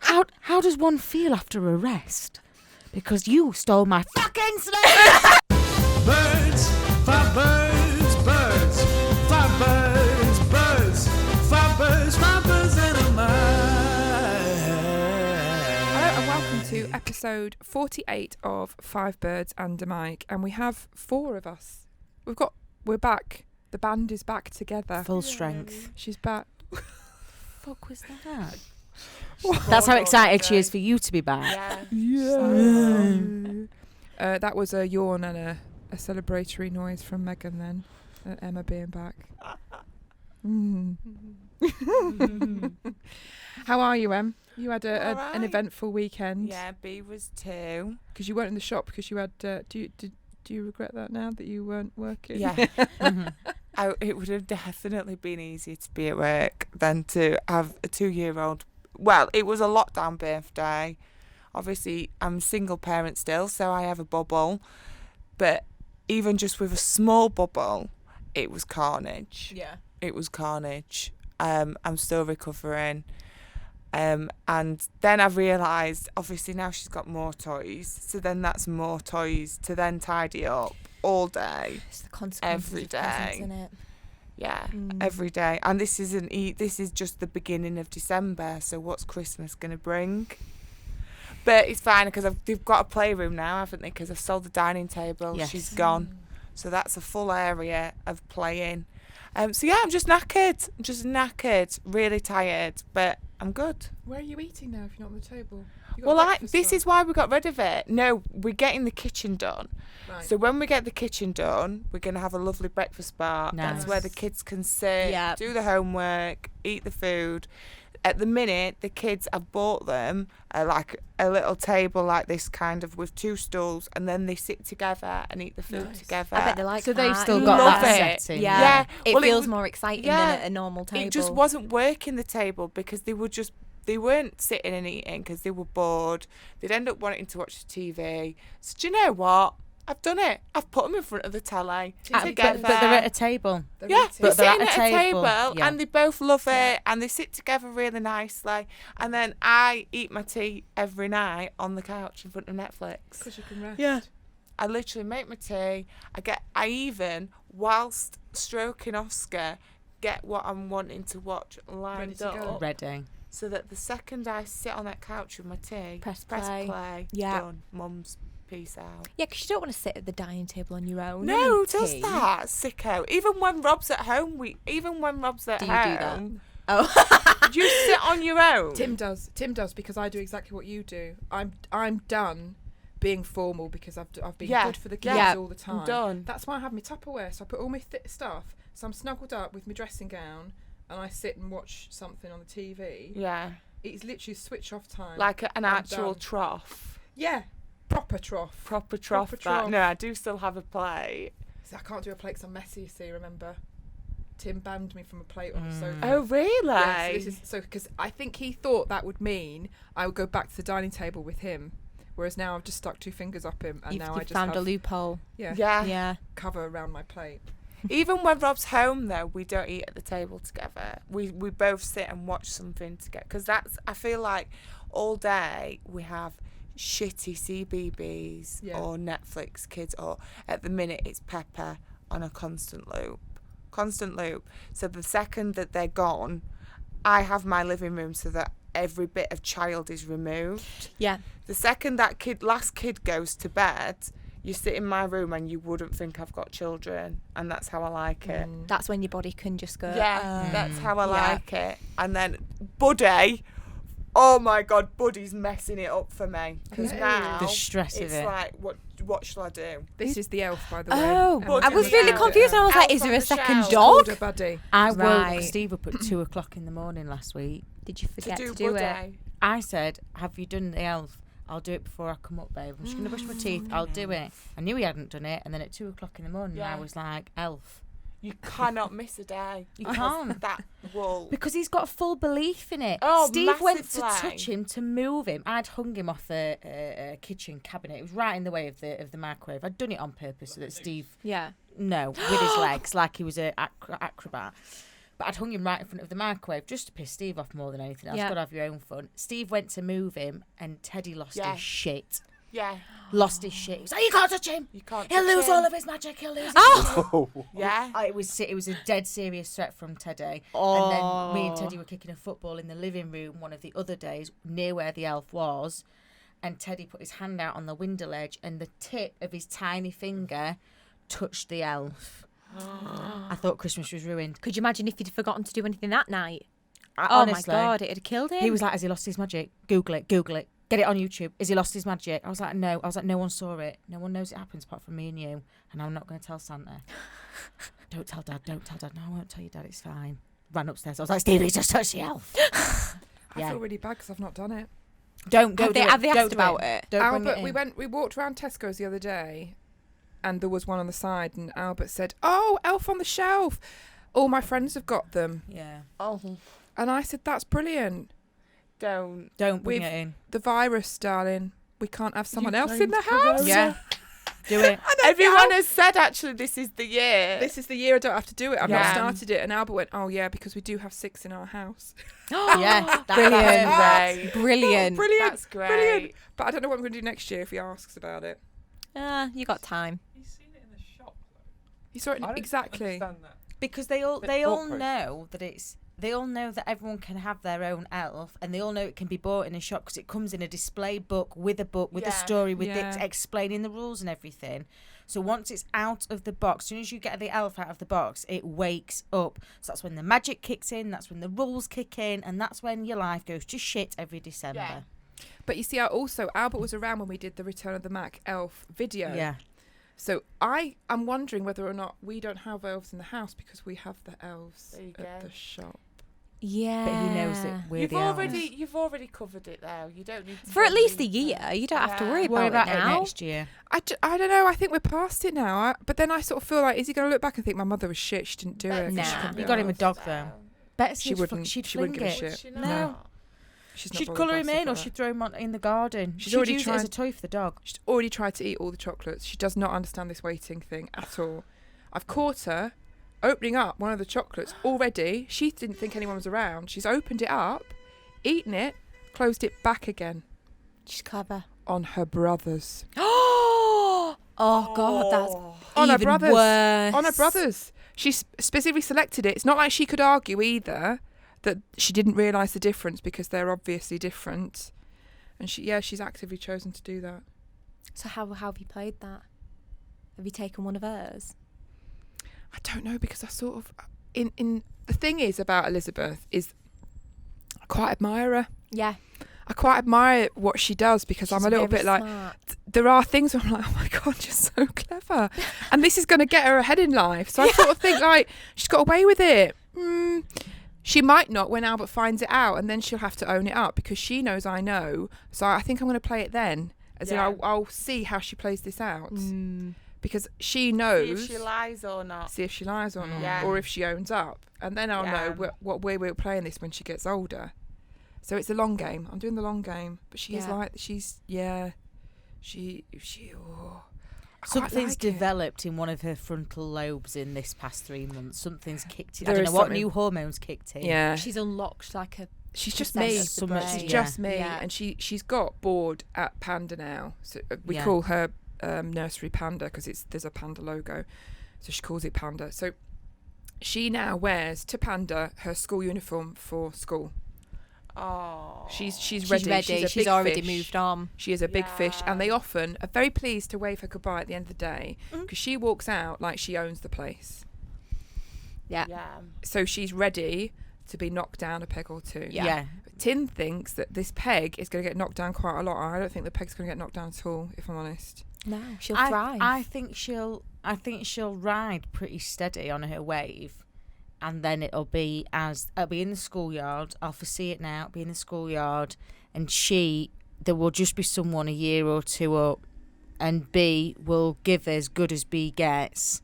How does one feel after arrest? Because you stole my fucking snake! Birds, five birds, birds, five birds, birds, five birds, five birds in a mind. Hello and welcome to episode 48 of Five Birds and a Mic, and we have four of us. We're back. The band is back together. Full strength. She's back. Fuck was that? That's how excited she is for you to be back. Yeah. That was a yawn and a celebratory noise from Megan then. Emma being back. How are you, Em? You had an eventful weekend. Yeah, B was too. Because you weren't in the shop because you had. Do you regret that now that you weren't working? Yeah. It would have definitely been easier to be at work than to have a 2-year-old. Well, it was a lockdown birthday. Obviously, I'm a single parent still, so I have a bubble. But even just with a small bubble, it was carnage. Yeah. It was carnage. I'm still recovering. And then I realised, obviously now she's got more toys, so then that's more toys to then tidy up all day. It's the consequences every of day. presents, isn't it? Yeah, every day. And this is just the beginning of December, so what's Christmas going to bring? But it's fine because they've got a playroom now, haven't they? Because I've sold the dining table. Yes. She's gone. So that's a full area of playing. So yeah, I'm just knackered, really tired, but I'm good. Where are you eating now if you're not on the table? Well, this is why we got rid of it. No, we're getting the kitchen done. Right. So when we get the kitchen done, we're going to have a lovely breakfast bar. Nice. That's where the kids can sit, Yep. do the homework, eat the food. At the minute, the kids, I've bought them like a little table like this kind of with 2 stools, and then they sit together and eat the food together. I bet they like So that. they've still got got Love that it. setting. Yeah. It Well, feels was- more exciting yeah, than a normal table. It just wasn't working, the table, because they weren't sitting and eating because they were bored. They'd end up wanting to watch the TV. So do you know what? I've done it. I've put them in front of the telly together. But they're at a table. Yeah, they're But they're sitting at at a a table, table yeah. and they both love it and they sit together really nicely. And then I eat my tea every night on the couch in front of Netflix. Because you can rest. Yeah. I literally make my tea. I even, whilst stroking Oscar, get what I'm wanting to watch lined Ready to go. up. Ready. So that the second I sit on that couch with my tea, Press play, play. Yeah. done. Mum's peace out. Yeah, because you don't want to sit at the dining table on your own. No, You who need does tea. that? Sicko. Even when Rob's at home, Do you do that? home, Oh. you sit on your own. Tim does because I do exactly what you do. I'm done being formal because I've been Yeah. good for the kids Yeah. all the time. I'm done. That's why I have my Tupperware. So I put all my stuff. So I'm snuggled up with my dressing gown and I sit and watch something on the TV. Yeah, It's literally switch off time. like an I'm actual done. trough. Yeah, proper trough. Proper trough. Proper that. trough. No, I do still have a plate. So I can't do a plate 'cause I'm messy. You see, remember? Tim banned me from a plate on the sofa. Oh, really? Yeah, so because I think he thought that would mean I would go back to the dining table with him, whereas now I've just stuck 2 fingers up him and You've, now I you've just found have a loophole. Yeah. Yeah. cover around my plate. Even when Rob's home, though, we don't eat at the table together. We both sit and watch something together. Because I feel like all day we have shitty CBBS or Netflix kids, or at the minute it's Pepper on a constant loop. So the second that they're gone, I have my living room so that every bit of child is removed. Yeah. The second that last kid goes to bed, you sit in my room and you wouldn't think I've got children, and that's how I like it. That's when your body can just go. Yeah, that's how I yeah. like it. And then Buddy, oh my God, Buddy's messing it up for me. Because Okay. now The stress of it's it. like, what shall I do? This is the elf, by the way. Oh, Emma I was Bridal really Wear. confused. I was like, Elf is there on a the second shelf. Called dog? a buddy. I woke Right. Steve up at 2 o'clock in the morning last week. Did you forget to to do do it? Buddy. I said, have you done the elf? I'll do it before I come up, babe. I'm just going to brush my teeth. I'll do it. I knew he hadn't done it. And then at 2 o'clock in the morning, Yeah. I was like, elf. You cannot miss a day. You can't. That wool. Because he's got full belief in it. Oh, Steve went to massively. touch him, to move him. I'd hung him off the kitchen cabinet. It was right in the way of the microwave. I'd done it on purpose so that Steve, Yeah. with his legs, like he was an acrobat. But I'd hung him right in front of the microwave just to piss Steve off more than anything else. Yeah. Got to have your own fun. Steve went to move him and Teddy lost Yeah. his shit. Yeah. Lost his shit. He was like, you can't touch him. You can't. He'll touch lose him. all of his magic. He'll lose his Oh! magic. Yeah. It was a dead serious threat from Teddy. Oh. And then me and Teddy were kicking a football in the living room one of the other days near where the elf was. And Teddy put his hand out on the window ledge and the tip of his tiny finger touched the elf. I thought Christmas was ruined. Could you imagine if he'd forgotten to do anything that night? Honestly, Oh my God, it'd have killed him. he was like, has he lost his magic? Google it. Get it on YouTube. Has he lost his magic? I was like, no. No one saw it. No one knows it happens apart from me and you. And I'm not going to tell Santa. Don't tell Dad. No, I won't tell you, Dad. It's fine. Ran upstairs. I was like, Stevie, just touch the elf. I feel really bad because I've not done it. Don't Have they asked about it? Don't bring Albert, it in. we walked around Tesco's the other day, and there was one on the side, and Albert said, "Oh, elf on the shelf! All my friends have got them." Yeah. Oh, And I said, "That's brilliant. don't. Don't bring We've- it in. The virus, darling. We can't have someone You else in the claimed house." corona. Yeah. Do it. Everyone has said actually this is the year. This is the year I don't have to do it. I've not Yeah. started it. And Albert went, "Oh yeah, because we do have 6 in our house." Yeah. Brilliant. Right. Brilliant. Brilliant. That's great. Brilliant. But I don't know what I'm going to do next year if he asks about it. You got time. He's seen it in the shop, though. He saw it I don't exactly. understand that. Because they all The they all thought know that it's they all know that everyone can have their own elf, and they all know it can be bought in a shop because it comes in a display book with a Yeah. story with Yeah. it explaining the rules and everything. So once it's out of the box, as soon as you get the elf out of the box, it wakes up. So that's when the magic kicks in, that's when the rules kick in, and that's when your life goes to shit every December. Yeah. But you see, Albert was around when we did the Return of the Mac elf video. Yeah. So I am wondering whether or not we don't have elves in the house because we have the elves There you at go. the shop. Yeah. But he knows that we're You've the elves. already covered it though. You don't need to For at go least a deeper. year. You don't have to Yeah. worry Worry about about it it now. next year. I don't know. I think we're past it now. But then I sort of feel like, is he going to look back and think my mother was shit? She didn't do it. 'cause Nah. she couldn't be You got him a arsed." dog though. Betsy She wouldn't- she'd she wouldn't fling give a it. shit. She No. not? She's not She'd bothered colour by him stuff in, or like she'd that. throw him in the garden. She's She'd already use it as a tried- toy for the dog. She's already tried to eat all the chocolates. She does not understand this waiting thing at all. I've caught her opening up one of the chocolates already. She didn't think anyone was around. She's opened it up, eaten it, closed it back again She's clever. on her brother's. Oh God, that's On her even brothers. worse. On her brother's. She specifically selected it. It's not like she could argue either that she didn't realise the difference because they're obviously different. And she's actively chosen to do that. So how have you played that? Have you taken one of hers? I don't know because I sort of in the thing is about Elizabeth is I quite admire her. Yeah. I quite admire what she does because I'm a little bit like there are things where I'm like, oh my God, you're so clever, and this is going to get her ahead in life. So I sort of think like she's got away with it. She might not when Albert finds it out, and then she'll have to own it up because she knows I know. So I think I'm going to play it then, as in I'll see how she plays this out because she knows. See if she lies or not. See if she lies or not, Yeah. or if she owns up, and then I'll Yeah. know what way we're playing this when she gets older. So it's a long game. I'm doing the long game, but she's Yeah. like she. Oh, I quite Something's like it. developed in one of her frontal lobes in this past 3 months. Something's kicked in. I There don't know is what something. new hormones kicked in. Yeah, She's unlocked like a. she's just percent me. of the So much- brain. She's Yeah. just me, Yeah. and she's got bored at Panda now. So we Yeah. call her nursery Panda because there's a Panda logo, so she calls it Panda. So she now wears to Panda her school uniform for school. Oh. She's ready. She's She's a big already fish. moved on. She is a big fish, and they Yeah. often are very pleased to wave her goodbye at the end of the day because she walks out like she owns the place. Yeah. Yeah. So she's ready to be knocked down a peg or two. Yeah. Tim thinks that this peg is going to get knocked down quite a lot. I don't think the peg's going to get knocked down at all, if I'm honest. No, she'll I, thrive. I think she'll ride pretty steady on her wave, and then it'll be in the schoolyard. I'll foresee it now. It'll be in the schoolyard, and there will just be someone a year or two up, and B will give as good as B gets,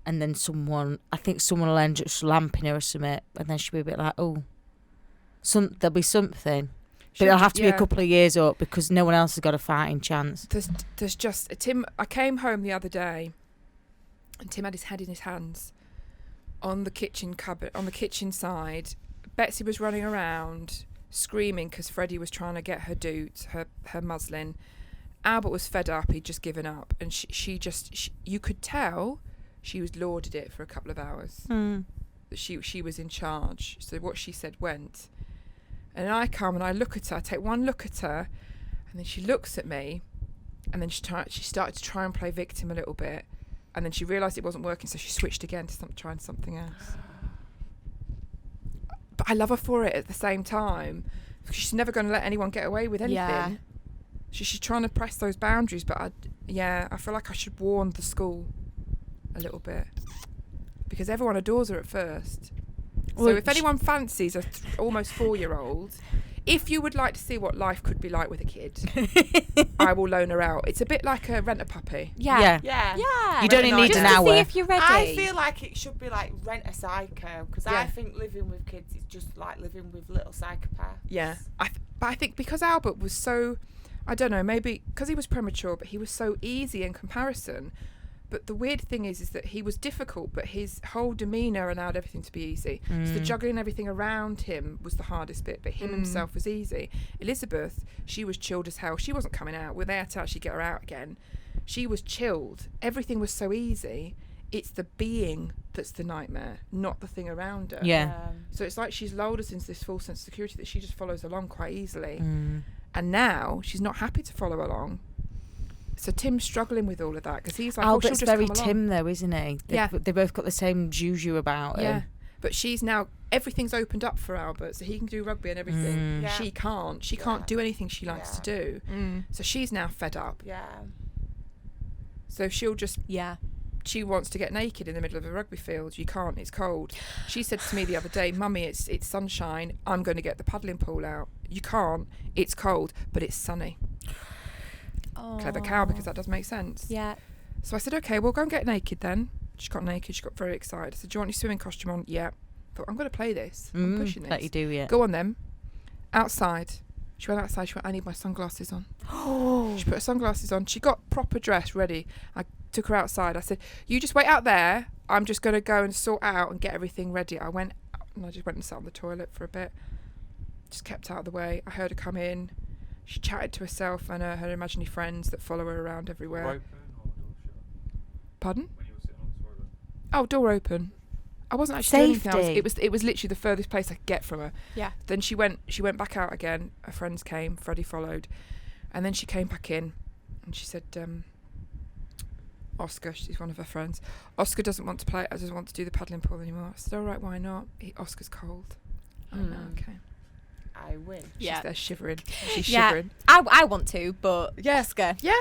and then someone will end up slamping her or something, and then she'll be a bit like, oh, there'll be something. But it'll have to be a couple of years up because no one else has got a fighting chance. There's just Tim. I came home the other day, and Tim had his head in his hands, on the kitchen cupboard, on the kitchen side. Betsy was running around screaming because Freddie was trying to get her doot, her muslin. Albert was fed up, he'd just given up, and she you could tell she was lauded it for a couple of hours. That she was in charge. So what she said went. And I come and I look at her, I take one look at her, and then she looks at me, and then she started to try and play victim a little bit, and then she realised it wasn't working, so she switched again to trying something else. But I love her for it at the same time, because she's never going to let anyone get away with anything. Yeah. She's trying to press those boundaries, but I feel like I should warn the school a little bit, because everyone adores her at first. So Well, if anyone fancies a almost 4-year-old, if you would like to see what life could be like with a kid, I will loan her out. It's a bit like a rent a puppy. Yeah. Yeah. Yeah. You don't Rent a need night an out. Just to see hour. if you're ready. I feel like it should be like Rent a Psycho, because Yeah. I think living with kids is just like living with little psychopaths. Yeah. But I think because Albert was so, I don't know, maybe because he was premature, but he was so easy in comparison. But the weird thing is that he was difficult, but his whole demeanour allowed everything to be easy. So the juggling everything around him was the hardest bit, but him himself was easy. Elizabeth, she was chilled as hell. She wasn't coming out. They had to actually get her out again. She was chilled. Everything was so easy. It's the being that's the nightmare, not the thing around her. Yeah. So it's like she's lulled us into this false sense of security that she just follows along quite easily. And now she's not happy to follow along. So Tim's struggling with all of that because he's like, Albert's she'll just very come along. Tim though, isn't he? Yeah. They both got the same juju about Yeah. him. But she's now, everything's opened up for Albert, so he can do rugby and everything. Yeah. She can't. She can't do anything she likes to do. So she's now fed up. Yeah. So she'll just, Yeah. she wants to get naked in the middle of a rugby field. You can't, it's cold. She said to me the other day, Mummy, it's sunshine. I'm going to get the paddling pool out. You can't, it's cold, but it's sunny. Clever cow, because that does make sense. Yeah. So I said, okay, we'll go and get naked then. She got naked. She got very excited. I said, do you want your swimming costume on? Yeah. Thought, I'm going to play this. I'm pushing this. That you do, yeah. Go on then. Outside. She went outside. She went, I need my sunglasses on. She put her sunglasses on. She got proper dress ready. I took her outside. I said, you just wait out there. I'm just going to go and sort out and get everything ready. I went and I just went and sat on the toilet for a bit. Just kept out of the way. I heard her come in. She chatted to herself and her imaginary friends that follow her around everywhere. Open or door shut? Pardon? When you were sitting on the toilet. Oh, door open. I wasn't actually doing anything else. Safety. It was literally the furthest place I could get from her. Yeah. Then she went back out again. Her friends came. Freddie followed, and then she came back in, and she said, "Oscar, she's one of her friends. Oscar doesn't want to play. Doesn't want to do the paddling pool anymore." I said, "All right, why not? Oscar's cold." Oh no, okay. I win. Yeah. She's there shivering. She's Yeah. shivering. I want to, but Yeah. Oscar, Yeah.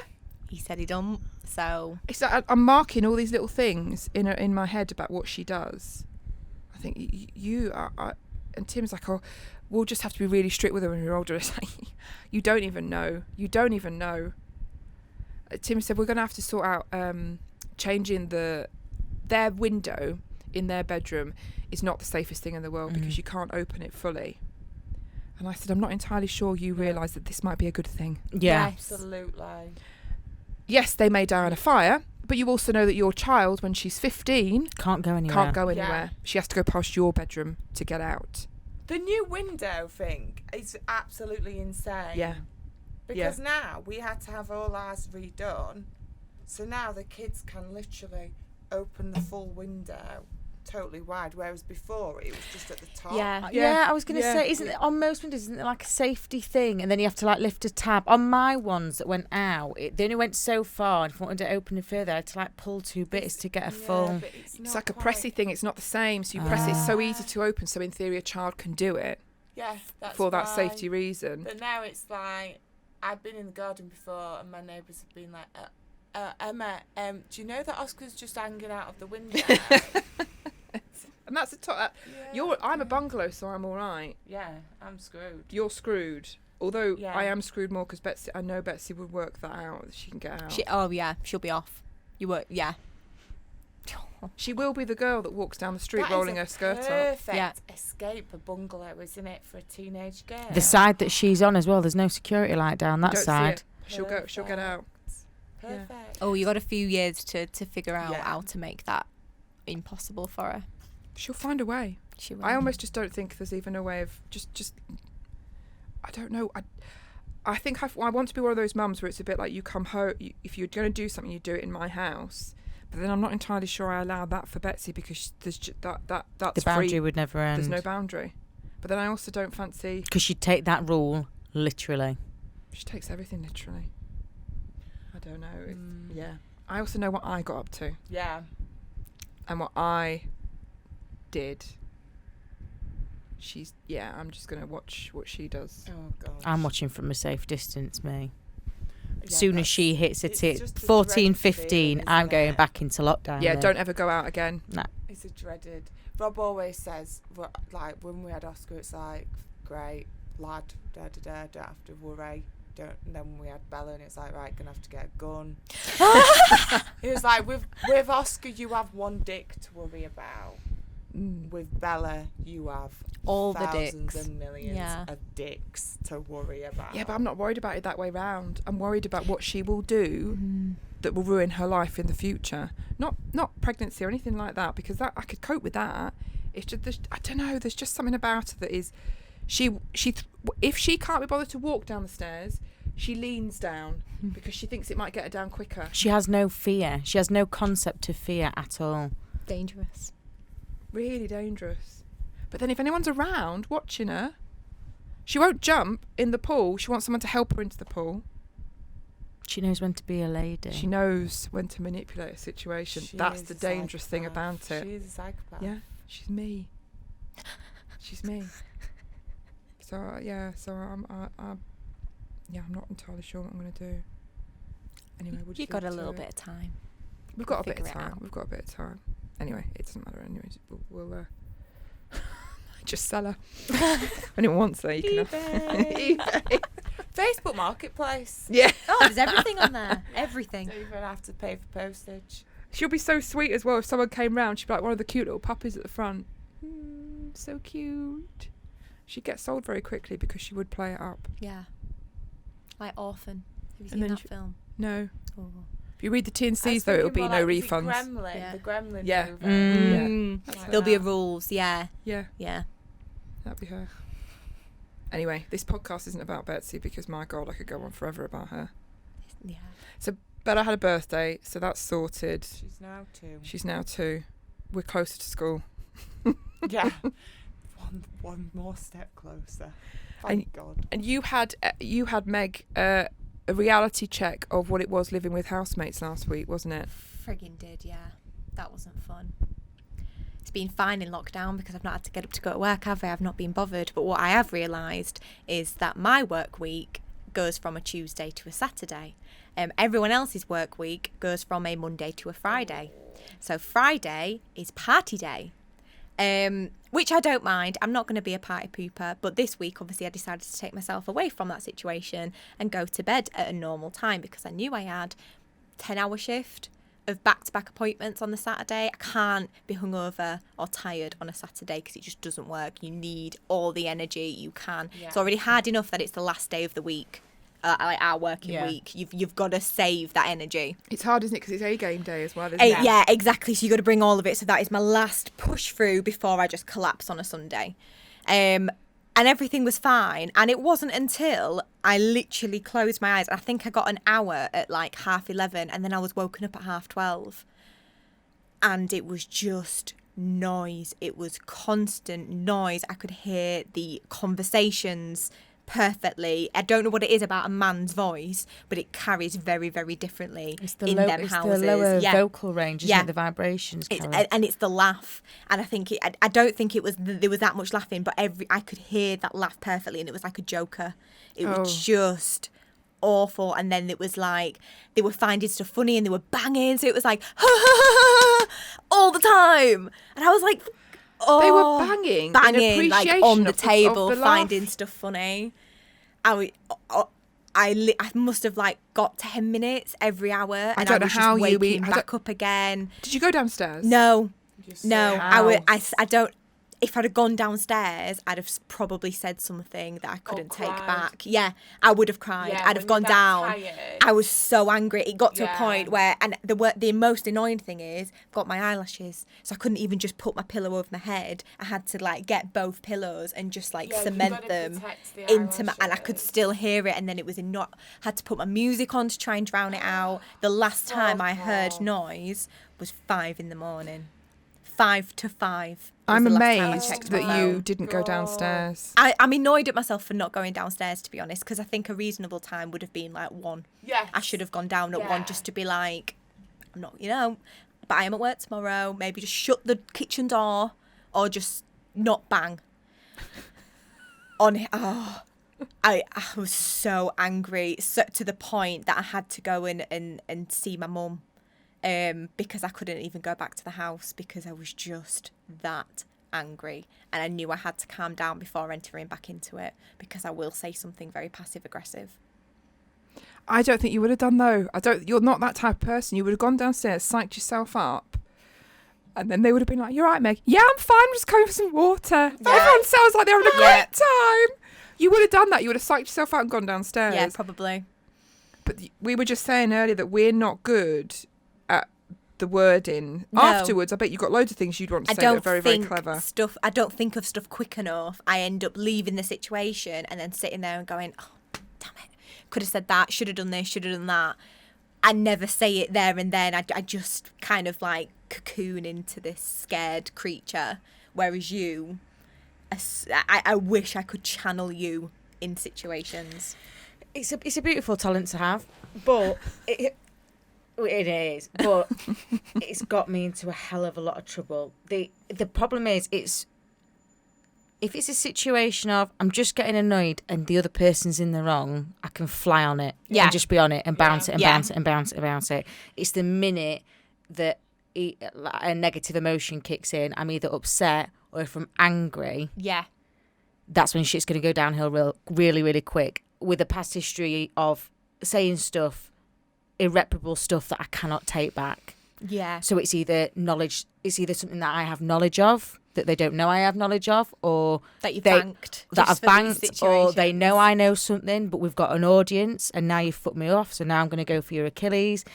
he said he don't. So It's like I'm marking all these little things in my head about what she does. I think you are, and Tim's like, oh, we'll just have to be really strict with her when you're older. It's like, you don't even know. You don't even know. Tim said we're going to have to sort out changing their window in their bedroom is not the safest thing in the world because you can't open it fully. And I said, I'm not entirely sure you realise that this might be a good thing. Yeah. Absolutely. Yes, they may die in a fire, but you also know that your child, when she's 15, Can't go anywhere. can't go Yeah. anywhere. She has to go past your bedroom to get out. The new window thing is absolutely insane. Yeah. Because now we had to have all ours redone. So now the kids can literally open the full window totally wide, whereas before it was just at the top. yeah. Yeah, I was going to Yeah. say, isn't it on most windows, isn't it like a safety thing? And then you have to like lift a tab. On my ones that went out, they only went so far. And if I wanted to open it further, I had to like pull two bits to get a full. But It's not like a quite- pressy thing. It's not the same. So you press it. It's so easy to open. So in theory, a child can do it Yeah, that's for that fine. safety reason. But now it's like, I've been in the garden before and my neighbours have been like, Emma, do you know that Oscar's just hanging out of the window? And that's the top. I'm a bungalow, so I'm all right. Yeah, I'm screwed. You're screwed. Although Yeah. I am screwed more because I know Betsy would work that out. She can get out. She'll be off. You work. Yeah. She will be the girl that walks down the street That is rolling a her skirt up. perfect Yeah. escape, a bungalow, isn't it, for a teenage girl? The side that she's on as well, there's no security light down that Don't see side. it. She'll get out. Perfect. Oh, you got a few years to figure out Yeah. how to make that impossible for her. She'll find a way. She will. I almost just don't think there's even a way of just. I don't know. I think I want to be one of those mums where it's a bit like you come home. If you're going to do something, you do it in my house. But then I'm not entirely sure I allow that for Betsy because there's that's The boundary free. would never end. There's no boundary. But then I also don't fancy. Because she'd take that rule literally. She takes everything literally. I don't know. Yeah. I also know what I got up to Yeah. and what I did. I'm just going to watch what she does. Oh god. I'm watching from a safe distance, me. Yeah, Soon as she hits it's it, just a 14, dreaded 15, feeling, I'm isn't going it? back into lockdown. Yeah, then. don't ever go out again. It's a dreaded. Rob always says, like when we had Oscar, it's like, great lad, don't have to worry. And then when we had Bella, and it's like, right, gonna have to get a gun. It was like with Oscar, you have one dick to worry about. With Bella, you have All the thousands dicks. and millions Yeah. of dicks to worry about. Yeah, but I'm not worried about it that way round. I'm worried about what she will do that will ruin her life in the future. Not pregnancy or anything like that, because that I could cope with that. It's just I don't know. There's just something about her that is, if she can't be bothered to walk down the stairs, she leans down because she thinks it might get her down quicker. She has no fear. She has no concept of fear at all. Dangerous. Really dangerous. But then if anyone's around watching her, she won't jump in the pool. She wants someone to help her into the pool. She knows when to be a lady. She knows when to manipulate a situation. She That's is the a dangerous thing psychopath. about it. She is a psychopath. Yeah, she's me. She's me. So I'm not entirely sure what I'm going to do. Anyway, we'll You just got a leave it little to bit it. of time. We've got a bit of figure it time. out. We've got a bit of time. Anyway, it doesn't matter. Anyways, we'll just sell her. Anyone wants her, you can have. eBay. Facebook Marketplace. Yeah. Oh, there's everything on there. Everything. Don't even have to pay for postage. She'll be so sweet as well. If someone came round, she'd be like one of the cute little puppies at the front. So cute. She'd get sold very quickly because she would play it up. Yeah. Like Orphan. Have you And seen then that she- film? No. Oh. If you read the T&Cs, I was though, it'll thinking be more no like, was it refunds. Gremlin, Yeah. the Gremlin Yeah. movie. Yeah. There'll be rules. Yeah. Yeah, Yeah. that'd be her. Anyway, this podcast isn't about Betsy because, my God, I could go on forever about her. Yeah. Bella had a birthday, so that's sorted. She's now 2. She's now 2. We're closer to school. Yeah. One more step closer. Thank God. And you had Meg a reality check of what it was living with housemates last week, wasn't it? Friggin' did, yeah. That wasn't fun. It's been fine in lockdown because I've not had to get up to go to work, have I? I've not been bothered. But what I have realised is that my work week goes from a Tuesday to a Saturday. Everyone else's work week goes from a Monday to a Friday. So Friday is party day, which I don't mind. I'm not going to be a party pooper. But this week, obviously, I decided to take myself away from that situation and go to bed at a normal time because I knew I had 10-hour shift of back-to-back appointments on the Saturday. I can't be hungover or tired on a Saturday because it just doesn't work. You need all the energy you can. Yeah. It's already hard enough that it's the last day of the week, like our working week. You've got to save that energy. It's hard, isn't it? Because it's A-game day as well, isn't it? Yeah, exactly. So you got to bring all of it. So that is my last push through before I just collapse on a Sunday. And everything was fine. And it wasn't until I literally closed my eyes. I think I got an hour at like 11:30 and then I was woken up at 12:30. And it was just noise. It was constant noise. I could hear the conversations perfectly. I don't know what it is about a man's voice, but it carries very, very differently in them houses. The lower Yeah. vocal range, isn't Yeah. it? The vibrations. And it's the laugh, and I think I don't think it was there was that much laughing, but I could hear that laugh perfectly, and it was like a joker. It was just awful. And then it was like they were finding stuff funny and they were banging, so it was like all the time, and I was like, They were banging in like appreciation on the of table, of the finding laugh. stuff funny. I must have like got 10 minutes every hour, and I, don't know was how just you waking eat- I back up again. Did you go downstairs? No, Just no, say I how. don't. if I'd have gone downstairs, I'd have probably said something that I couldn't take cried. back. Yeah, I would have cried. Yeah, I'd have when gone you're that down. tired. I was so angry. It got to a Yeah. point where, and the most annoying thing is, I've got my eyelashes, so I couldn't even just put my pillow over my head. I had to like get both pillows and just like Yeah, you've cement gotta them protect the into my, and I could eyelashes. still hear it. And then it was had to put my music on to try and drown it out. The last time I heard off. noise was 5 a.m. 5 to 5. I'm was the last time I amazed checked my that you phone. didn't go downstairs. I'm annoyed at myself for not going downstairs, to be honest, because I think a reasonable time would have been like 1. Yes. I should have gone down at 1 Yeah. just to be like, I'm not, but I am at work tomorrow. Maybe just shut the kitchen door or just not bang on it. Oh, I was so angry, so, to the point that I had to go in and see my mum. Because I couldn't even go back to the house because I was just that angry, and I knew I had to calm down before entering back into it, because I will say something very passive aggressive. I don't think you would have done though. You're not that type of person. You would have gone downstairs, psyched yourself up, and then they would have been like, "You're right, Meg. Yeah, I'm fine. I'm just going for some water." Yeah. Everyone sounds like they're having a Yeah. great time. You would have done that. You would have psyched yourself out and gone downstairs. Yeah, probably. But we were just saying earlier that we're not good at the wording. No. Afterwards, I bet you've got loads of things you'd want to I say that are don't very, think very clever. I don't think of stuff quick enough. I end up leaving the situation and then sitting there and going, "Oh, damn it! Could have said that. Should have done this. Should have done that." I never say it there and then. I just kind of like cocoon into this scared creature. Whereas you, I wish I could channel you in situations. It's a beautiful talent to have, but it is. But it's got me into a hell of a lot of trouble. The problem is, if it's a situation of I'm just getting annoyed and the other person's in the wrong, I can fly on it Yeah. and just be on it and bounce it and Yeah. bounce it and bounce it and bounce it. It's the minute that a negative emotion kicks in, I'm either upset or if I'm angry, Yeah. that's when shit's going to go downhill really, really quick. With a past history of saying stuff, irreparable stuff that I cannot take back. Yeah. So it's either something that I have knowledge of that they don't know I have knowledge of, or That you've they- banked. that just I've for these banked, or they know situations. I know something, but we've got an audience and now you've fucked me off, so now I'm going to go for your Achilles.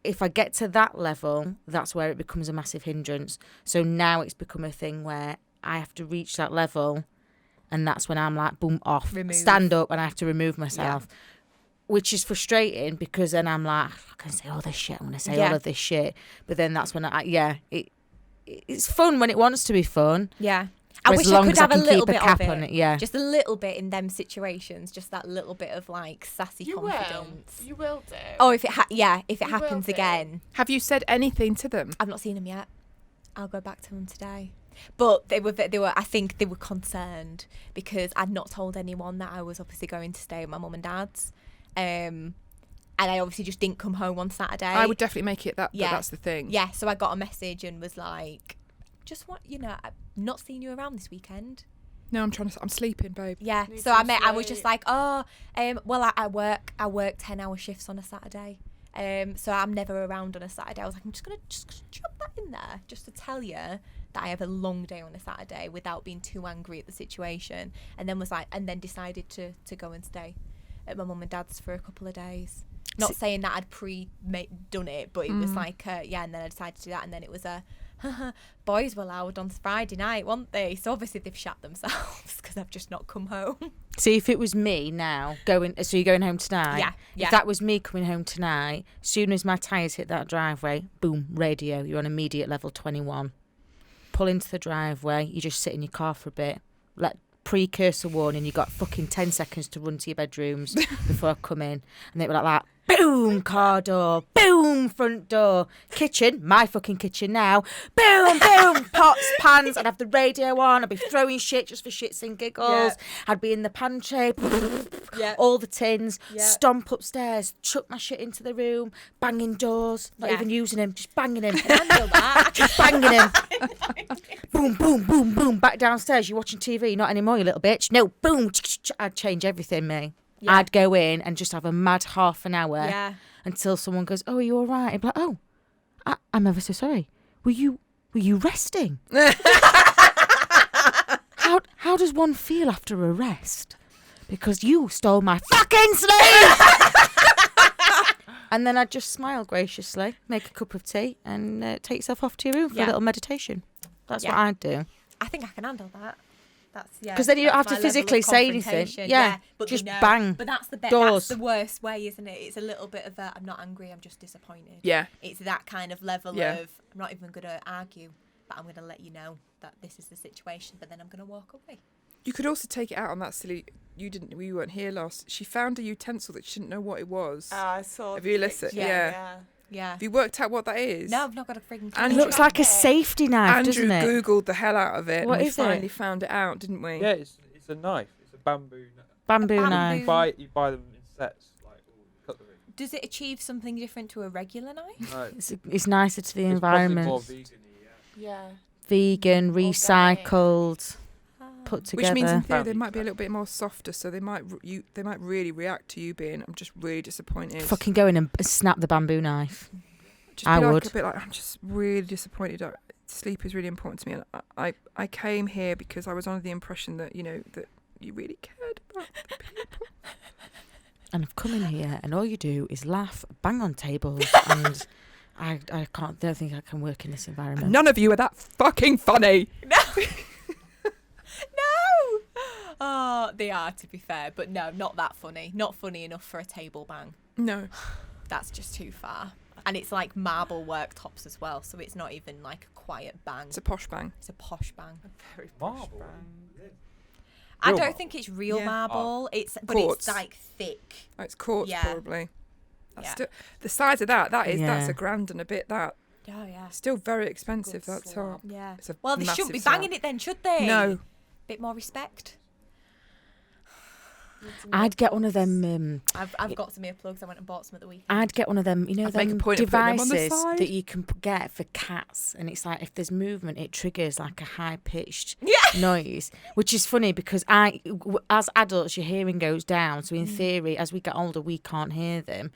If I get to that level, that's where it becomes a massive hindrance. So now it's become a thing where I have to reach that level, and that's when I'm like, boom, off, Remove. stand up, and I have to remove myself. Which is frustrating because then I'm like, I can say all this shit, I want to say all Yeah. of this shit. But then that's when it's fun when it wants to be fun. Yeah. I As wish I long could as I have a can little keep a bit cap of it. on it, yeah. Just a little bit in them situations, just that little bit of like sassy You confidence. will. You will do. Oh, if it if it You will happens do. again. Have you said anything to them? I've not seen them yet. I'll go back to them today. But they were I think they were concerned because I'd not told anyone that I was obviously going to stay at my mum and dad's. And I obviously just didn't come home on Saturday. I would definitely make it that. Yeah. That's the thing. Yeah, so I got a message and was like, just want, I've not seen you around this weekend. No, I'm sleeping, babe. Yeah, Need so some I was just sleep. like, well, I work 10-hour shifts on a Saturday. So I'm never around on a Saturday. I was like, I'm just gonna drop that in there just to tell you that I have a long day on a Saturday without being too angry at the situation. And then decided to go and stay at my mum and dad's for a couple of days. Not saying that I'd done it, but it was like, and then I decided to do that, and then it was boys were loud on Friday night, weren't they? So obviously they've shat themselves because I've just not come home. See, if it was me now so you're going home tonight. Yeah. If that was me coming home tonight, soon as my tyres hit that driveway, boom, radio, you're on immediate level 21. Pull into the driveway, you just sit in your car for a bit, let precursor warning, you got fucking 10 seconds to run to your bedrooms before I come in. And they were like that. Boom, car door. Boom, front door. Kitchen, my fucking kitchen now. Boom, boom, pots, pans. I'd have the radio on. I'd be throwing shit just for shits and giggles. I'd be in the pantry. All the tins. Stomp upstairs. Chuck my shit into the room. Banging doors. Not even using them. Just banging them. Just banging them. Boom, boom, boom, boom. Back downstairs. You're watching TV. Not anymore, you little bitch. No, boom. I'd change everything, me. Yeah. I'd go in and just have a mad half an hour until someone goes, "Oh, are you all right?" I'd be like, "Oh, I'm ever so sorry. Were you resting?" how does one feel after arrest? Because you stole my fucking sleeve! And then I'd just smile graciously, make a cup of tea, and take yourself off to your room for a little meditation. That's what I'd do. I think I can handle that. That's Because then you don't have to physically say anything. Yeah, but just they know. bang. But that's the doors. That's the worst way, isn't it? It's a little bit of a, I'm not angry, I'm just disappointed. Yeah. It's that kind of level Yeah. of, I'm not even going to argue, but I'm going to let you know that this is the situation, but then I'm going to walk away. You could also take it out on that silly. We weren't here last. She found a utensil that she didn't know what it was. I saw. Have you listened? Yeah. Yeah. Have you worked out what that is? No, I've not got a frigging clue. And It looks like a safety knife, Andrew doesn't it? Googled the hell out of it. What and we is it? finally found it out, didn't we? Yeah, it's a knife. It's a bamboo. Bamboo bamboo- knife. You buy them in sets, like cutlery. Does it achieve something different to a regular knife? No, It's nicer to the it's environment. probably more vegan-y, Yeah. Vegan, recycled, put together. Which means in theory Found they it. might be a little bit more softer, so they might really react to you being. I'm just really disappointed. Fucking go in and snap the bamboo knife. Just I be like, would. a bit like, I'm just really disappointed. Sleep is really important to me, and I came here because I was under the impression that that you really cared about the people. And I've come in here and all you do is laugh, bang on tables, and I don't think I can work in this environment. And none of you are that fucking funny. No! Oh, they are, to be fair, but no, not that funny. Not funny enough for a table bang. No. That's just too far. And it's like marble worktops as well, so it's not even like a quiet bang. It's a posh bang. It's a posh bang. Very posh Marble. brand. I Real don't marble? think it's real Yeah. marble. It's Quartz. it's like thick. Oh, it's quartz Yeah. probably. That's Yeah. still, the size of that's Yeah. a grand and a bit. That Oh yeah. still very expensive. Good That slab. top. Yeah. It's a Well, they massive shouldn't be slab. banging it then, should they? No. Bit more respect. I'd get one of them. I've got some earplugs. I went and bought some at the weekend. I'd get one of them. I'd make a them point of putting them on the devices side. that you can get for cats, and it's like if there's movement, it triggers like a high pitched noise, which is funny because as adults, your hearing goes down. So in theory, as we get older, we can't hear them.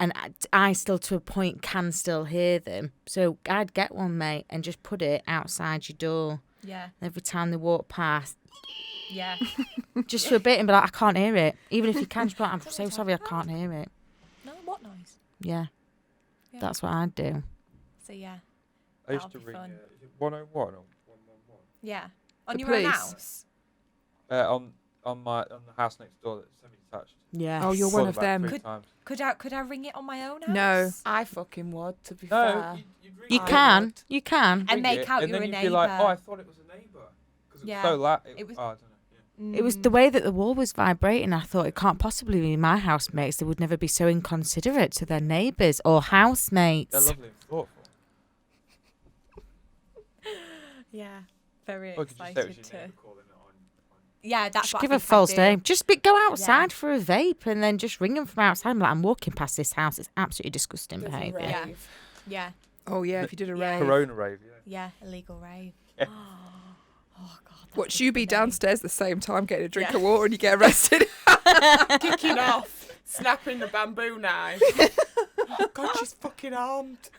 And I still, to a point, can still hear them. So I'd get one, mate, and just put it outside your door. Yeah. Every time they walk past, Yeah. just for a bit, and be like, I can't hear it. Even if you can, just be like, I'm so sorry, I can't hear it. No, what noise? Yeah, Yeah. that's what I'd do. So yeah. I used to That'll be ring. fun. Is it 101 or 111? Yeah. On The your own police? house. On the house next door that's semi-detached. Yeah. Oh, you're Called one of about them. 3 times. Could I ring it on my own house? No. I fucking would, to be No, fair. you'd ring You it, can. would. You can. And ring make it, out and you're then a you'd be like, neighbour. oh, I thought it was a neighbour. Because it Yeah. was so loud. It was- Oh, I don't know. Yeah. It was the way that the wall was vibrating. I thought it can't possibly be my housemates. They would never be so inconsiderate to their neighbours or They're housemates. lovely and thoughtful. Yeah. Very Or could you say it was excited your to. neighbour calling it on? Yeah, that's Just what give I a think I'd false do. name. Just go outside for a vape and then just ring them from outside. I'm like, I'm walking past this house. It's absolutely disgusting There's a behaviour. Yeah. rave. Yeah. Oh yeah, if you did a Yeah. rave. Corona rave, yeah. Yeah. Illegal rave. Yeah. Oh God. that Watch would you be me. downstairs at the same time getting a drink Yeah. of water and you get arrested. Kicking off, snapping the bamboo knife. Oh God, she's fucking armed.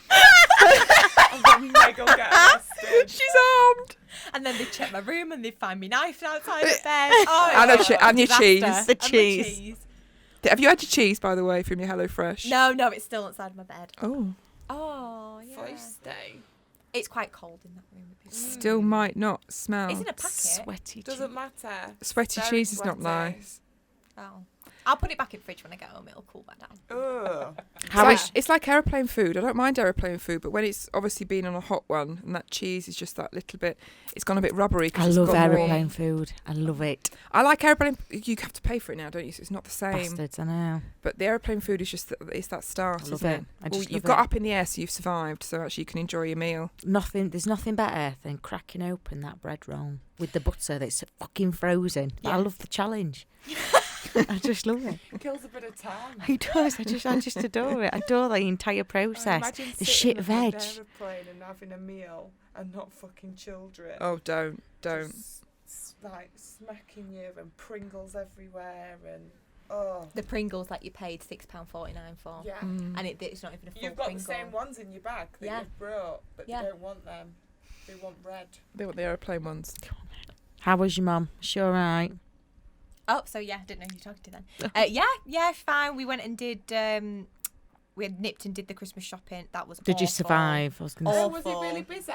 And then Meg will get arrested. She's armed. And then they check my room and they find me knife outside the bed. Oh, And it's a and your disaster. cheese. The And my cheese. Have you had your cheese, by the way, from your HelloFresh? No, it's still outside my bed. Oh, Oh, yeah. Feisty. It's quite cold in that room. still might not smell. It's in a packet. Sweaty. Doesn't matter. Sweaty Very cheese is not sweaty. nice. Oh. I'll put it back in the fridge when I get home. It'll cool back down. Ugh. It's like aeroplane food. I don't mind aeroplane food, but when it's obviously been on a hot one and that cheese is just that little bit, it's gone a bit rubbery. 'Cause I it's love got more- aeroplane food. I love it. I like aeroplane. You have to pay for it now, don't you? So it's not the same. Bastards, I know. But the aeroplane food is just it's that start, I love isn't it. it? I Well, just you've love got it. up in the air, so you've survived. So actually, you can enjoy your meal. There's nothing better than cracking open that bread roll with the butter that's fucking frozen. But I Yeah. love the challenge. I just love it. Kills a bit of time. He does. I just adore it. I adore the entire process. Imagine The sitting shit on veg. an aeroplane and having a meal and not fucking children. Oh, don't. Just, like smacking you and Pringles everywhere and The Pringles that you paid £6.49 for. yeah. Mm. And it's not even a full You've got Pringle. the same ones in your bag that Yeah. you've brought, but Yeah. they don't want them. They want red. They want the aeroplane ones. How was your mum? She all right? Oh, so yeah, I didn't know who you're talking to then. Yeah, fine. We went and did. We had nipped and did the Christmas shopping. That was. Did you awful. survive? I was going to Oh, say. was it really busy?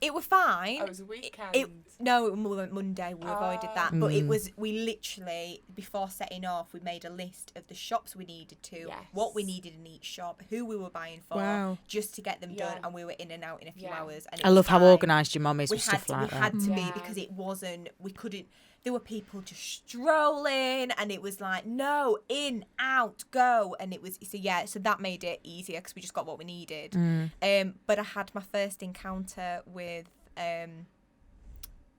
It was fine. Oh, it was a weekend. No, we went Monday. We avoided that. But Mm. it was, we literally, before setting off, we made a list of the shops we needed to, what we needed in each shop, who we were buying for, Wow. just to get them done. Yeah. And we were in and out in a few hours. And it I was love how fine. organised your mum is with stuff like We that. had to be Yeah. because it wasn't, we couldn't, there were people just strolling and it was like, no, in, out, go. And it was, so that made it easier because we just got what we needed. But I had my first encounter with,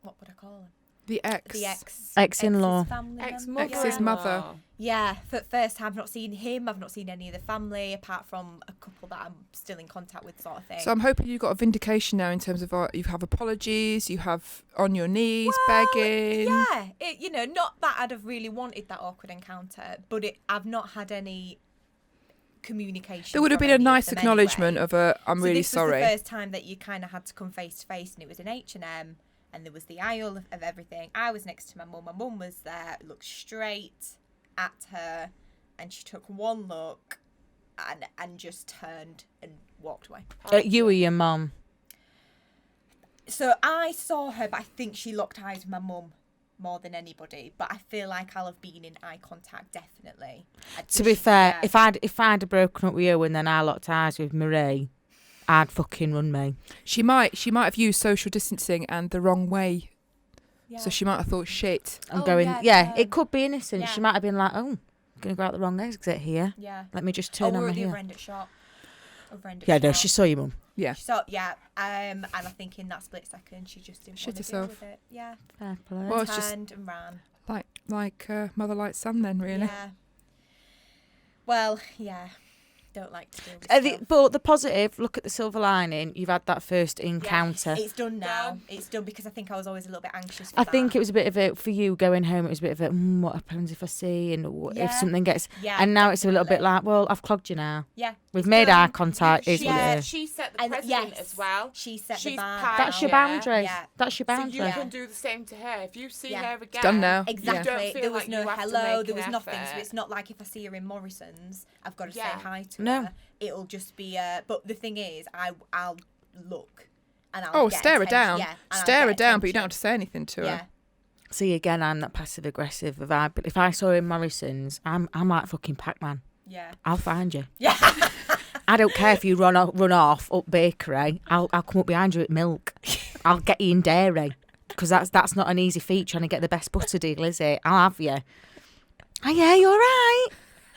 what would I call him? The ex. The ex. Ex-in-law. Ex's family member. Ex's mother. Yeah, for first time, I've not seen him. I've not seen any of the family apart from a couple that I'm still in contact with, sort of thing. So I'm hoping you got a vindication now in terms of you have apologies, you have on your knees Well, begging. Yeah, not that I'd have really wanted that awkward encounter, but I've not had any communication. There would have from been a any of nice them acknowledgement anyway. of I'm So really this sorry. was the first time that you kind of had to come face to face, and it was in H&M, and there was the aisle of everything. I was next to my mum. My mum was there, looked straight at her, and she took one look and just turned and walked away. You or your mum? So I saw her, but I think she locked eyes with my mum more than anybody. But I feel like I'll have been in eye contact, definitely. To be fair, if I'd have broken up with you and then I locked eyes with Marie, I'd fucking run me. She might have used social distancing and the wrong way. Yeah. So she might have thought, shit. I'm Oh, going, yeah, it could be innocent. yeah. She might have been like, oh, I'm going to go out the wrong exit here. Yeah. Let me just Oh, turn we're on my at the heel. other end at shop. Yeah, no, she saw your mum. Yeah. So yeah, and I think in that split second she just didn't Shit want to deal herself. with it. Yeah, Fair play. Well, it's just turned and ran. like mother like son then, really. Yeah. Well, yeah. Don't like to deal with stuff. But the positive, look at the silver lining. You've had that first encounter. It's done now. Done. It's done because I think I was always a little bit anxious for I that. think it was a bit of a, for you going home, it was a bit of a, what happens if I see and if Yeah. something gets. Yeah, And now it's a little bit definitely. like, well, I've clogged you now. Yeah. We've made eye done. contact. Is what Yeah, it is. She set the And precedent yes, as well. she set She's the bar. pioneer. That's your down. boundary. Yeah. That's your So boundary. you can do the same to her. If you see Yeah. her again, done now. Exactly. You don't feel There was like no you have to hello. make There an was nothing. So effort. it's not like if I see her in Morrison's, I've got to Yeah. say hi to No. her. It'll just be. But the thing is, I'll look, and I'll Oh, get stare her attention. down. Yeah, and I'll Stare her get down, but you don't have attention. to say anything to Yeah. her. See, again, I'm that passive aggressive. If I saw her in Morrison's, I'm like fucking Pac-Man. Yeah. I'll find you. Yeah. I don't care if you run off up bakery. I'll come up behind you at milk. I'll get you in dairy because that's not an easy feat trying to get the best butter deal, is it? I'll have you. Oh yeah, you're right.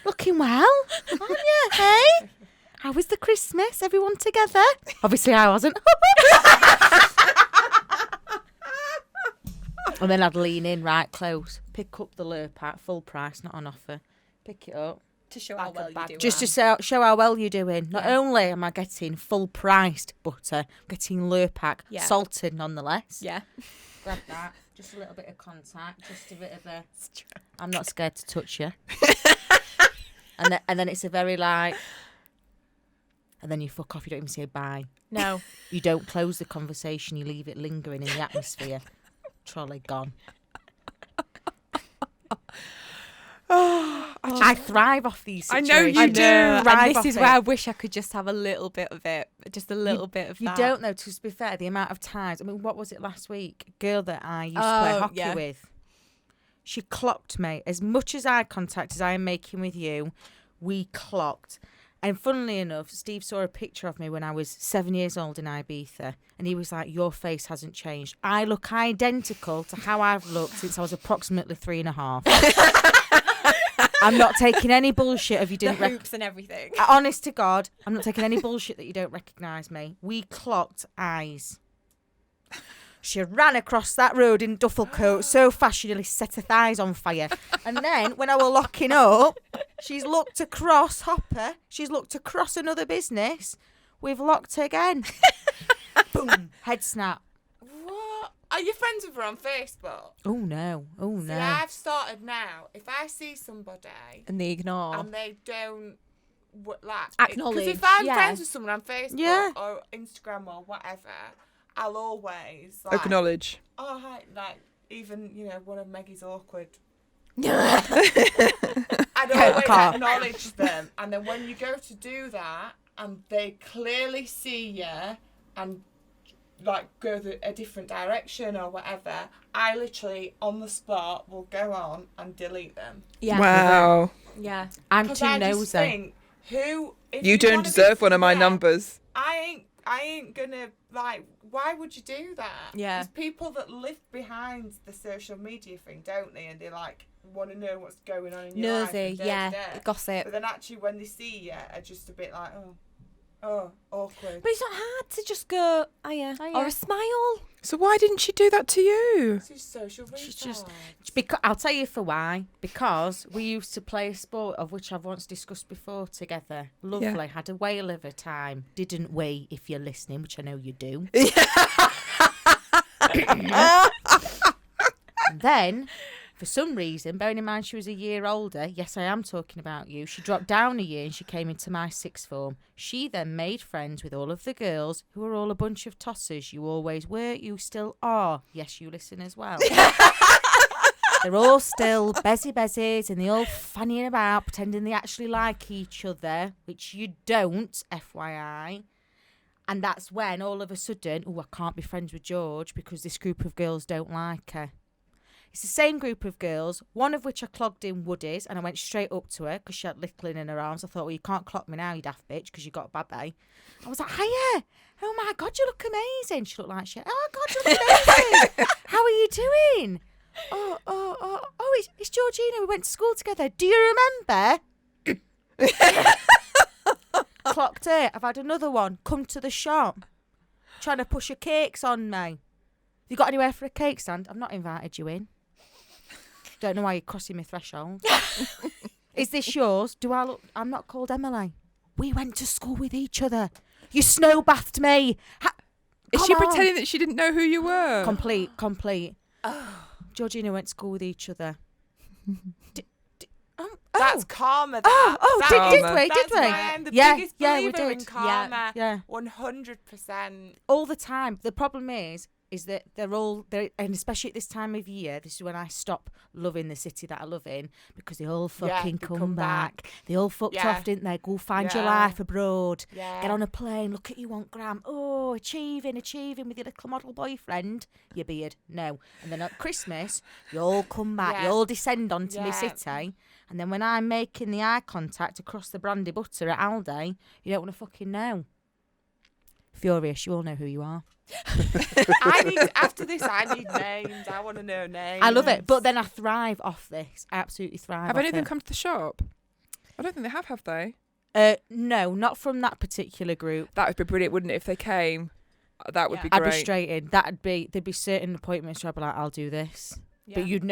Looking well, aren't you? Hey, how was the Christmas? Everyone together? Obviously, I wasn't. And then I'd lean in right close, pick up the Lurpak, full price, not on offer. Pick it up. To show how Like a well you bad- do. Just to show how well you're doing. Not only am I getting full priced butter, I'm getting Lurpak, Yeah. salted nonetheless. Yeah. Grab that. Just a little bit of contact. Just a bit of a. I'm not scared to touch you. and then it's a very like. And then you fuck off. You don't even say bye. No. You don't close the conversation. You leave it lingering in the atmosphere. Trolley gone. I thrive off these I situations. know you do. Thrive And this off is it. where I wish I could just have a little bit of it, just a little bit of You that. don't know, to be fair, the amount of times. I mean, what was it last week? Girl that I used to play Oh, hockey yeah. with. She clocked me. As much as eye contact as I am making with you, we clocked. And funnily enough, Steve saw a picture of me when I was 7 years old in Ibiza. And he was like, your face hasn't changed. I look identical to how I've looked since I was approximately 3.5. I'm not taking any bullshit if you The didn't hoops and everything. Honest to God, I'm not taking any bullshit that you don't recognise me. We clocked eyes. She ran across that road in duffel coat so fast she nearly set her thighs on fire. And then, when I were locking up, she's looked across Hopper. She's looked across another business. We've locked again. Boom. Head snap. What? Are you friends with her on Facebook? Oh, no. Oh, See, no. I've started now. If I see somebody And they ignore. and they don't like Acknowledge, because if I'm yeah. friends with someone on Facebook Yeah. or Instagram or whatever, I'll always like, Acknowledge. oh hi, like even, one of Maggie's awkward. I'd always acknowledge them. And then when you go to do that and they clearly see you and go a different direction or whatever, I literally on the spot will go on and delete them. Yeah. Wow. Yeah. I'm 'Cause too I just nosy. think, if You don't wanna be deserve one of my yeah, numbers. I ain't gonna why would you do that? Yeah. There's people that live behind the social media thing, don't they? And they want to know what's going on in your life. Nosy, and yeah. day-to-day. Gossip. But then actually when they see you, are just a bit like, oh, awkward. But it's not hard to just go, oh yeah, or a smile. So why didn't she do that to you? This is social She's just- retard. Because I'll tell you for why. Because we used to play a sport of which I've once discussed before together. Lovely, had a whale of a time, didn't we? If you're listening, which I know you do. And then, for some reason, bearing in mind she was a year older, yes, I am talking about you, she dropped down a year and she came into my sixth form. She then made friends with all of the girls who were all a bunch of tossers. You always were, you still are. Yes, you listen as well. They're all still bezies and they all fannying about, pretending they actually like each other, which you don't, FYI. And that's when all of a sudden, I can't be friends with George because this group of girls don't like her. It's the same group of girls, one of which I clogged in woodies, and I went straight up to her because she had Littling in her arms. I thought, well, you can't clock me now, you daft bitch, because you got a babby. I was like, hiya, oh my God, you look amazing. She looked like shit. Oh God, you look amazing. How are you doing? Oh, it's Georgina. We went to school together. Do you remember? Clocked her. I've had another one come to the shop trying to push her cakes on me. You got anywhere for a cake stand? I've not invited you in. Don't know why you're crossing my threshold. Is this yours? Do I look? I'm not called Emily. We went to school with each other. You snowbathed me. Is she Come on. pretending that she didn't know who you were? Complete. Georgina went to school with each other. That's karma. Did Karma. we? That's Did we? why I'm the Yeah, biggest yeah, we believer in did. karma. Yeah. 100%. All the time. The problem is that they're and especially at this time of year, this is when I stop loving the city that I live in, because they all fucking they come come back. back. They all fucked Yeah. off, didn't they? Go find your Yeah. life abroad. Yeah. Get on a plane, look at you on gram. Oh, achieving with your little model boyfriend. Your beard, no. And then at Christmas, you all come back. Yeah. You all descend onto my Yeah. city. And then when I'm making the eye contact across the brandy butter at Aldi, you don't want to fucking know. Furious, you all know who you are. After this, I need names. I want to know names. I love it, but then I thrive off this. I absolutely thrive. Have off any of them it. come to the shop? I don't think they have they? No, not from that particular group. That would be brilliant, wouldn't it? If they came, that would be I'd great. be straight in. There'd be certain appointments where I'd be like, I'll do this, Yeah. but you'd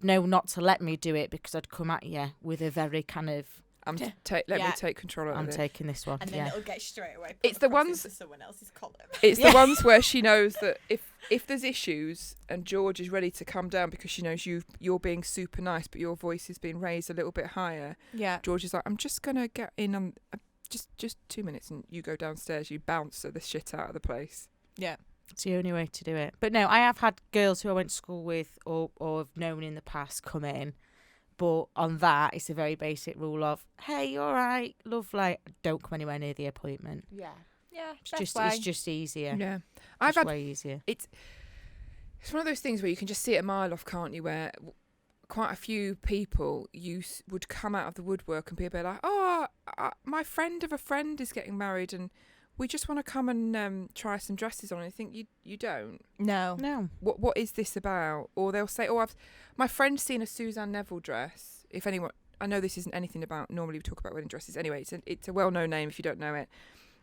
know not to let me do it because I'd come at you with a very kind of, Let me Yeah. take control of I'm it. taking this one. And then Yeah. it'll get straight away. It's the ones- into someone else's column. It's the ones where she knows that if there's issues and George is ready to come down because she knows you're being super nice, but your voice is being raised a little bit higher. Yeah. George is like, I'm just gonna get in on just 2 minutes, and you go downstairs. You bounce the shit out of the place. Yeah. It's the only way to do it. But no, I have had girls who I went to school with or have known in the past come in. But on that, it's a very basic rule of, hey, you all right? Lovely. Don't come anywhere near the appointment. Yeah. Yeah. It's just easier. Yeah, It's way easier. It's one of those things where you can just see it a mile off, can't you? Where quite a few people would come out of the woodwork and be a bit like, oh, my friend of a friend is getting married and we just want to come and try some dresses on. And I think you don't. No. What is this about? Or they'll say, oh, my friend's seen a Suzanne Neville dress. If anyone, I know this isn't anything about, normally we talk about wedding dresses. Anyway, it's a well-known name if you don't know it.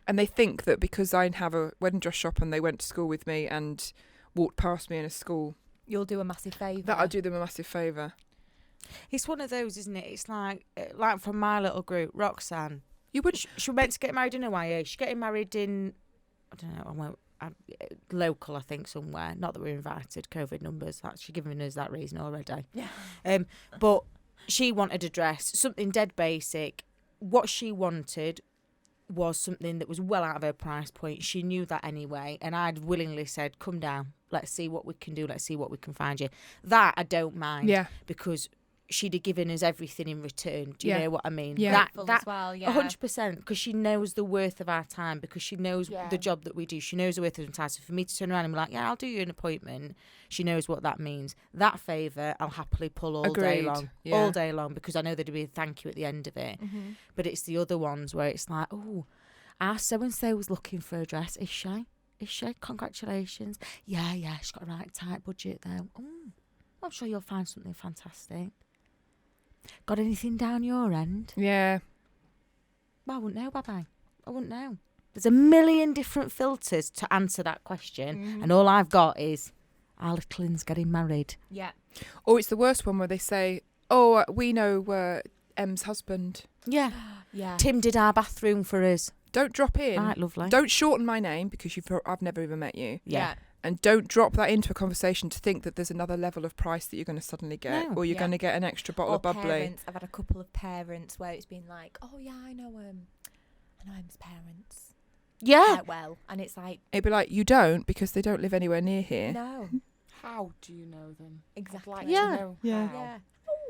And they think that because I have a wedding dress shop and they went to school with me and walked past me in a school, You'll do a massive favour. that I'll do them a massive favour. It's one of those, isn't it? It's like from my little group, Roxanne. You would. She meant to get married in Hawaii. She's getting married in, I don't know, local, I think, somewhere. Not that we're invited, COVID numbers. She's giving us that reason already. Yeah. But she wanted a dress, something dead basic. What she wanted was something that was well out of her price point. She knew that anyway. And I'd willingly said, come down. let's see what we can do, let's see what we can find you. That I don't mind. Yeah. Because she'd have given us everything in return. Do you Yeah. know what I mean? Yeah. Grateful That as well, yeah. 100%, because she knows the worth of our time, because she knows Yeah. the job that we do. She knows the worth of our time. So for me to turn around and be like, yeah, I'll do you an appointment, she knows what that means. That favour, I'll happily pull all day Agreed. long. Yeah. All day long, because I know there'd be a thank you at the end of it. Mhm. But it's the other ones where it's like, oh, our so-and-so was looking for a dress. Is she? Is she? Congratulations. Yeah, she's got a right tight budget though. Oh, I'm sure you'll find something fantastic. Got anything down your end? Yeah. Well, I wouldn't know, bye-bye. I wouldn't know. There's a million different filters to answer that question, and all I've got is, our little Lynn's getting married. Yeah. Or it's the worst one where they say, oh, we know Em's husband. Yeah. Yeah. Tim did our bathroom for us. Don't drop in. Right, lovely. Don't shorten my name because I've never even met you. Yeah. And don't drop that into a conversation to think that there's another level of price that you're going to suddenly get, No. or you're Yeah. going to get an extra bottle Or of bubbly. parents. I've had a couple of parents where it's been like, oh yeah, I know Em's parents Yeah. quite well, and it's like, It'd be like, you don't, because they don't live anywhere near here. no, How do you know them? exactly. I'd like Yeah. to know Yeah. how. Yeah.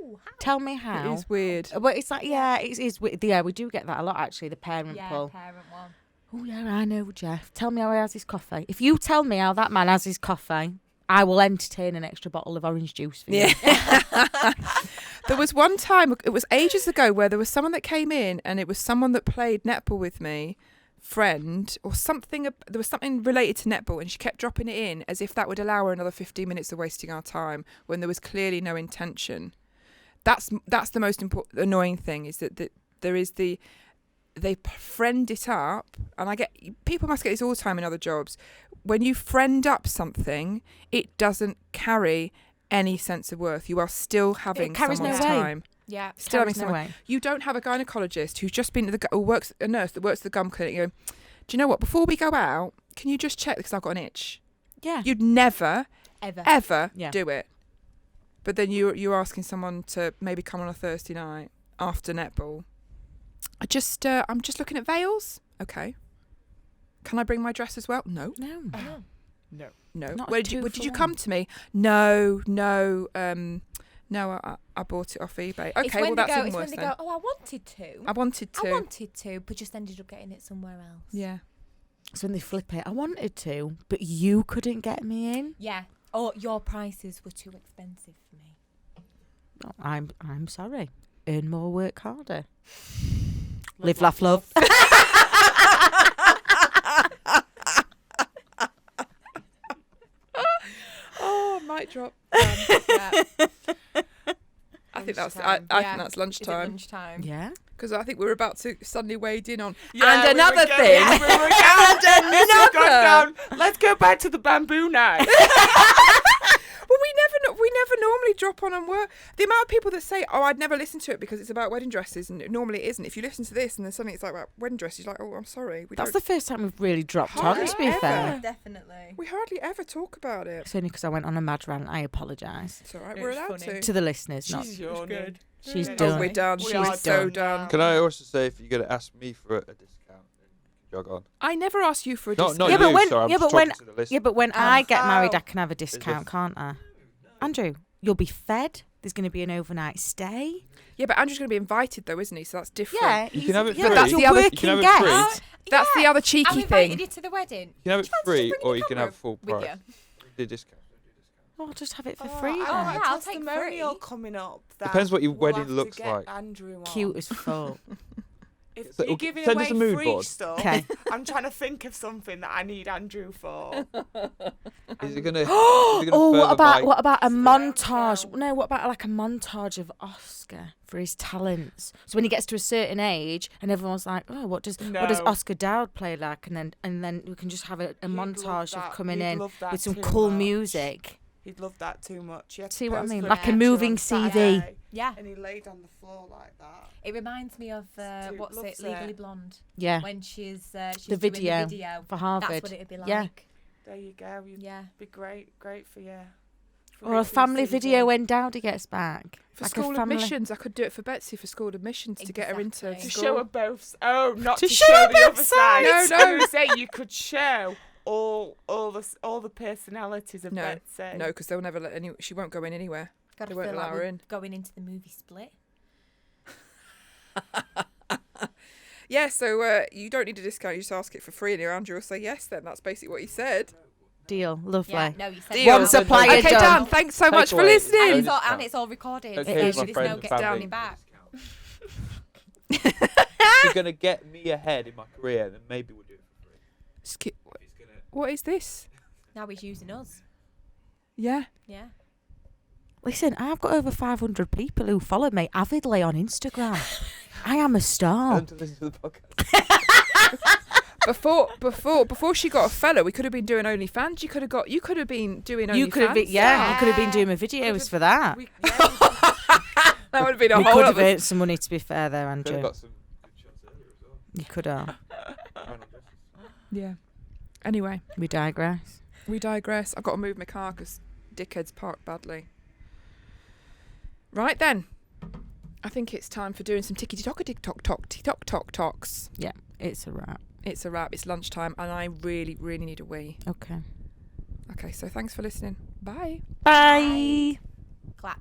Oh, how? Tell me how. It is weird. But it's like, yeah, it is. Yeah, we do get that a lot, actually, the parent Yeah, pull. parent one. Oh, yeah, I know, Jeff. Tell me how he has his coffee. If you tell me how that man has his coffee, I will entertain an extra bottle of orange juice for you. Yeah. There was one time, it was ages ago, where there was someone that came in and it was someone that played netball with me, friend, or something. There was something related to netball, and she kept dropping it in as if that would allow her another 15 minutes of wasting our time when there was clearly no intention. That's the most annoying thing, is that there is they friend it up, and I get people must get this all the time in other jobs. When you friend up something, it doesn't carry any sense of worth. You are still having carries no someone's weight. time. Yeah. Still having Carries no someone. weight. You don't have a gynecologist who's just been to a nurse that works at the gum clinic. You go, do you know what? Before we go out, can you just check because I've got an itch? Yeah. You'd never, Ever. ever Yeah. do it. But then you're asking someone to maybe come on a Thursday night after netball. I'm just looking at veils. Okay. Can I bring my dress as well? No. No. No. No. Not Where a did you 2-for-1. come to me? No. No, I bought it off eBay. It's Okay, when well they that's go, even it's worse when they then. go, oh, I wanted to. I wanted to. I wanted to, but just ended up getting it somewhere else. Yeah. So when they flip it, I wanted to, but you couldn't get me in. Yeah. Or your prices were too expensive for me. Oh, I'm sorry. Earn more, work harder. Live, laugh, love. Oh, mic drop. Yeah. I think that's Lunchtime. I Yeah. think that's Is it lunchtime, lunchtime? Yeah. because I think we're about to suddenly wade in on Yeah, and we were another going- thing. we were going- And This has gone another. down. Let's go back to the bamboo knife. Well, we never normally drop on and work. The amount of people that say, "Oh, I'd never listen to it because it's about wedding dresses," and normally it isn't. If you listen to this and then suddenly it's like about wedding dresses, you're like, "Oh, I'm sorry, That's the first time we've really dropped on, Hardly to be ever. fair. Definitely. we hardly ever talk about it." It's only because I went on a mad rant. I apologise. It's all right. It We're was allowed funny. to. To the listeners, not. She's yawning. She's Yeah. done. Oh, we're done. We She's are so done done. now. Can I also say, if you're going to ask me for a discount, then jog on. I never asked you for a No, discount. not Yeah, but you, when- sorry, I'm yeah, just but when- talking to the listeners. Yeah, but when I get married, Oh. I can have a discount, can't I? Andrew, you'll be fed. There's going to be an overnight stay. Yeah, but Andrew's going to be invited though, isn't he? So that's different. Yeah, You can have it yeah, free. That's you're the other- You can working have it free. guest. That's the other I cheeky invited thing. you to the wedding. You can have it Do you fancy free, just or bringing you the can have camera full with price. Do discount. Oh, I'll just have it for Oh, free. I've then. got yeah, a I'll take testimonial free. coming up. That Depends what your we'll wedding have to looks get like. Andrew on. Cute as fuck. If So, you're giving send away us a mood free board. stuff, Okay. I'm trying to think of something that I need Andrew for. Is it gonna? Oh, what about a Slow montage? down. No, what about like a montage of Oscar for his talents? So when he gets to a certain age, and everyone's like, "Oh, what does No. Oscar Dowd play like?" And then we can just have a He'd love montage of that. coming He'd in love that with some too cool much. music. He'd love that too much. You have to See what I post mean? the Like a picture moving on CD. Saturday, Yeah. And he laid on the floor like that. It reminds me of Dude what's loves it, Legally it. Blonde, Yeah, when she's the doing video the video. for Harvard. That's what it'd be like. Yeah. There you go. You'd Yeah. be great for you. Or a family video when Dowdy gets back. For Like a school family- admissions, I could do it for Betsy for school admissions to get her into Exactly. to school. show her both. Oh, not To to, show show her the both other side. sides. No, no. I was saying you could show all the personalities of No, Betsy. no, because they'll never let any. She won't go in anywhere. Gotta They won't feel allow like her we're in. going into the movie Split. Yeah, so you don't need a discount. You just ask it for free, and your Andrew will say yes. Then that's basically what he said. Deal. Lovely. Yeah, no, you said Deal. One supplier Okay, done. Dan. Thanks so much for Takeaway. listening. And it's all recorded. Okay, So my there's friends no and getting family. money back. If you're gonna get me ahead in my career, then maybe we'll do it for free. If he's gonna- What is this? Now he's using us. Yeah. Yeah. Listen, I've got over 500 people who follow me avidly on Instagram. I am a star. Tell them to listen to the podcast. Before she got a fella, we could have been doing OnlyFans. You could have been doing OnlyFans. You could have been, you could have been doing my videos for that. That would have been a We whole could have other. earned some money, to be fair, there, Could have Andrew. got some good shots earlier as well. You could have. Final justice. Yeah. Anyway, We digress. we digress. I've got to move my car because dickheads parked badly. Right then, I think it's time for doing some tickety-tock talks. Yeah, it's a wrap. It's a wrap. It's lunchtime, and I really, really need a wee. Okay. Okay, so thanks for listening. Bye. Bye. Clap.